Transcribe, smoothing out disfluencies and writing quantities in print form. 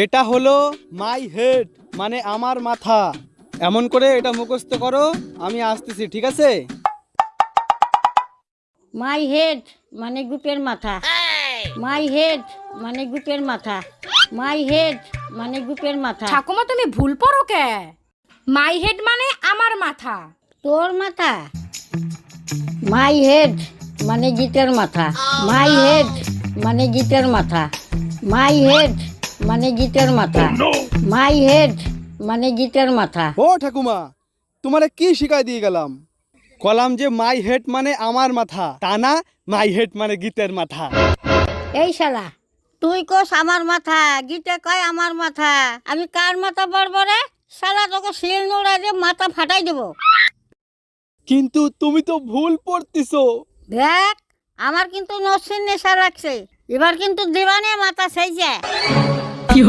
এটা হলো my head মানে আমার মাথা। এমন করে এটা মুখস্থ করো, আমি আসতেছি, ঠিক আছে? মাই হেড মানে গুপের মাথা। মাই হেড মানে গুপের মাথা। মাই হেড মানে গুপের মাথা। ঠাকুমা তুমি ভুল পড়ো কে? মাই হেড মানে আমার মাথা। তোর মাথা? মাই হেড মানে গিটের মাথা। মাই হেড মানে গিটের মাথা। মাই হেড মানে গিটের মাথা। মাই হেড মানে গিটের মাথা। ও ঠাকুমা, তোমারে কি শিখাই দিয়ে গেলাম? কলাম যে মাই হেড মানে আমার মাথা, তা না মাই হেড মানে গীতের মাথা। এই শালা, তুই কোস আমার মাথা, গিটে কয় আমার মাথা। আমি কার মাথা পড়বো রে? শালা তোকে শিল নোড়া দিয়ে মাথা ফাটাই দেবো। কিন্তু তুমি তো ভুল পড়তিছো। দেখ, আমার কিন্তু নসির নেশা লাগছে, এবার কিন্তু দিবানে মাথা সেই যায়।